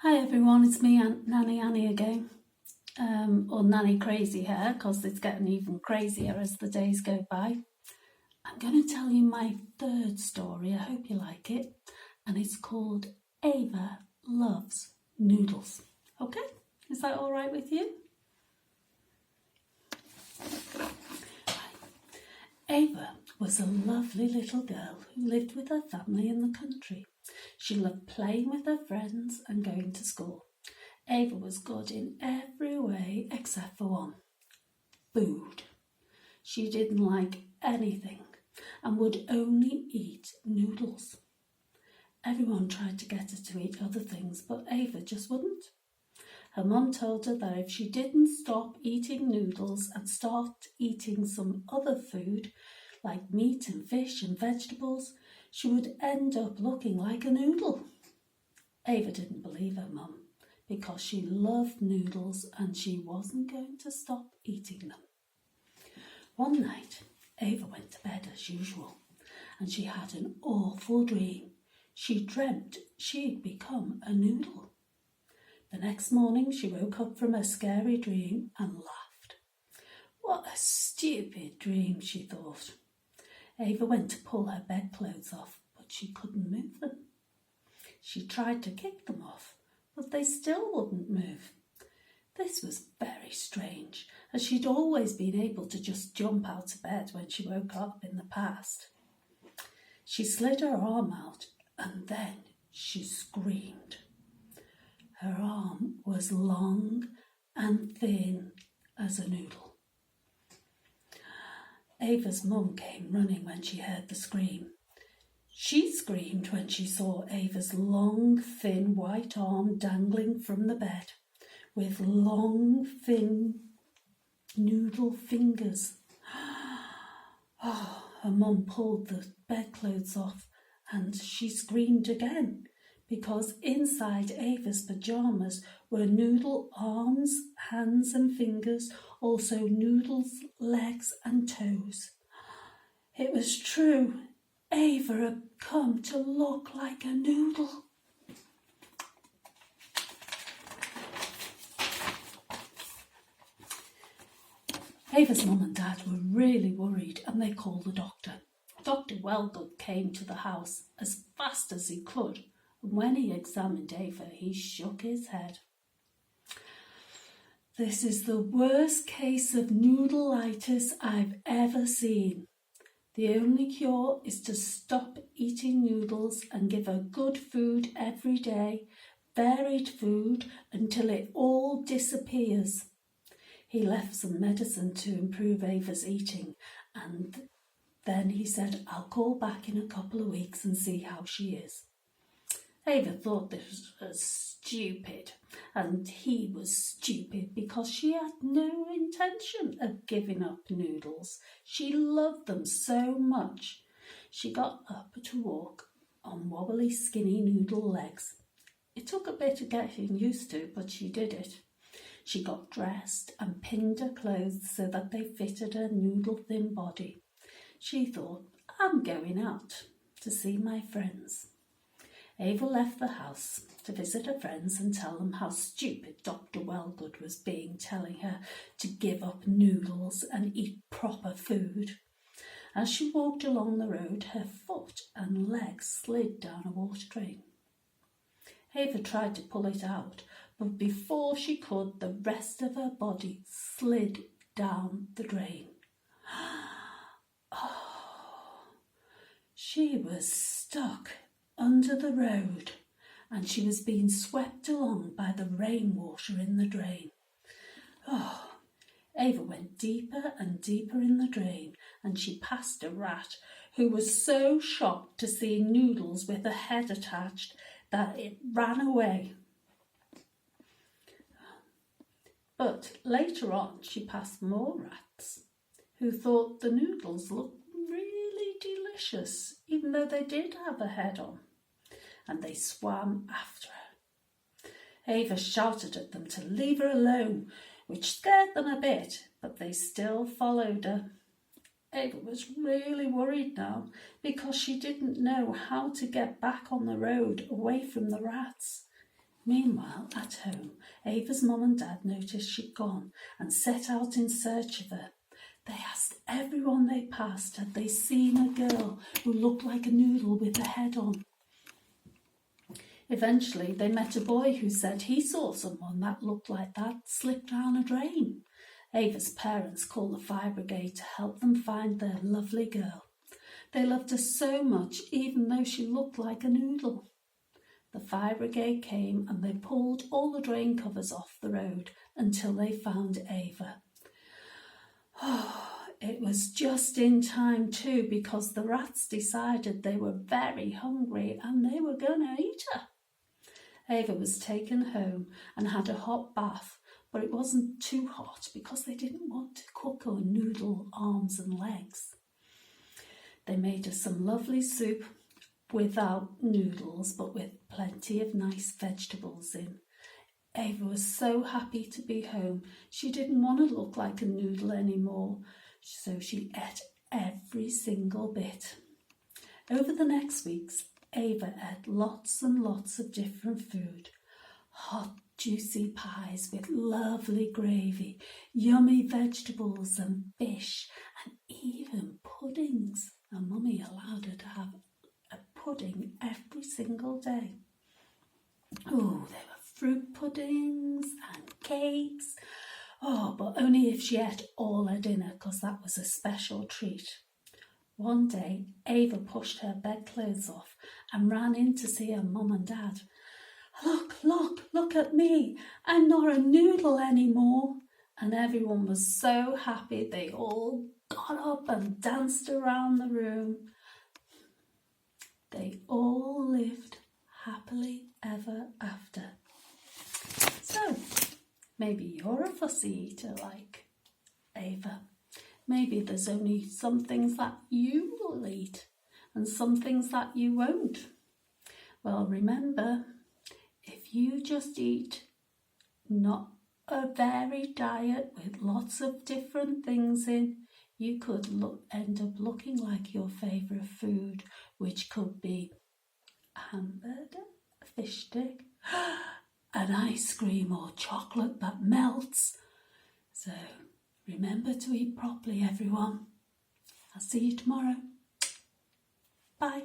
Hi everyone, it's me, Nanny Annie again, or Nanny Crazy Hair, because it's getting even crazier as the days go by. I'm going to tell you my third story, I hope you like it, and it's called Ava Loves Noodles. Okay, is that all right with you? Ava was a lovely little girl who lived with her family in the country. She loved playing with her friends and going to school. Ava was good in every way except for one: food. She didn't like anything and would only eat noodles. Everyone tried to get her to eat other things, but Ava just wouldn't. Her mum told her that if she didn't stop eating noodles and start eating some other food, like meat and fish and vegetables, she would end up looking like a noodle. Ava didn't believe her mum because she loved noodles and she wasn't going to stop eating them. One night, Ava went to bed as usual and she had an awful dream. She dreamt she'd become a noodle. The next morning, she woke up from her scary dream and laughed. What a stupid dream, she thought. Ava went to pull her bedclothes off, but she couldn't move them. She tried to kick them off, but they still wouldn't move. This was very strange, as she'd always been able to just jump out of bed when she woke up in the past. She slid her arm out, and then she screamed. Her arm was long and thin as a noodle. Ava's mum came running when she heard the scream. She screamed when she saw Ava's long, thin white arm dangling from the bed, with long, thin noodle fingers. Her mum pulled the bedclothes off and she screamed again, because inside Ava's pyjamas were noodle arms, hands and fingers, also noodles, legs and toes. It was true. Ava had come to look like a noodle. Ava's mum and dad were really worried and they called the doctor. Dr. Wellgood came to the house as fast as he could, and when he examined Ava, he shook his head. This is the worst case of noodleitis I've ever seen. The only cure is to stop eating noodles and give her good food every day, varied food, until it all disappears. He left some medicine to improve Ava's eating, and then he said, I'll call back in a couple of weeks and see how she is. Ava thought this was stupid, and he was stupid because she had no intention of giving up noodles. She loved them so much. She got up to walk on wobbly, skinny noodle legs. It took a bit of getting used to, but she did it. She got dressed and pinned her clothes so that they fitted her noodle-thin body. She thought, I'm going out to see my friends. Ava left the house to visit her friends and tell them how stupid Dr. Wellgood was being, telling her to give up noodles and eat proper food. As she walked along the road, her foot and leg slid down a water drain. Ava tried to pull it out, but before she could, the rest of her body slid down the drain. She was stuck under the road, and she was being swept along by the rainwater in the drain. Ava went deeper and deeper in the drain, and she passed a rat who was so shocked to see noodles with a head attached that it ran away. But later on she passed more rats who thought the noodles looked really delicious, even though they did have a head on, and they swam after her. Ava shouted at them to leave her alone, which scared them a bit, but they still followed her. Ava was really worried now because she didn't know how to get back on the road away from the rats. Meanwhile, at home, Ava's mum and dad noticed she'd gone and set out in search of her. They asked everyone they passed had they seen a girl who looked like a noodle with a head on. Eventually, they met a boy who said he saw someone that looked like that slip down a drain. Ava's parents called the fire brigade to help them find their lovely girl. They loved her so much, even though she looked like a noodle. The fire brigade came and they pulled all the drain covers off the road until they found Ava. It was just in time too, because the rats decided they were very hungry and they were going to eat her. Ava was taken home and had a hot bath, but it wasn't too hot because they didn't want to cook her noodle arms and legs. They made her some lovely soup without noodles, but with plenty of nice vegetables in. Ava was so happy to be home. She didn't want to look like a noodle anymore, so she ate every single bit. Over the next weeks, Ava ate lots and lots of different food. Hot, juicy pies with lovely gravy, yummy vegetables and fish, and even puddings. And Mummy allowed her to have a pudding every single day. Oh, there were fruit puddings and cakes. Oh, but only if she ate all her dinner, because that was a special treat. One day, Ava pushed her bedclothes off and ran in to see her mum and dad. Look at me. I'm not a noodle anymore. And everyone was so happy they all got up and danced around the room. They all lived happily ever after. So, maybe you're a fussy eater like Ava. Maybe there's only some things that you will eat and some things that you won't. Well, remember, if you just eat not a varied diet with lots of different things in, you could end up looking like your favourite food, which could be a hamburger, a fish stick, an ice cream or chocolate that melts. So remember to eat properly, everyone. I'll see you tomorrow. Bye.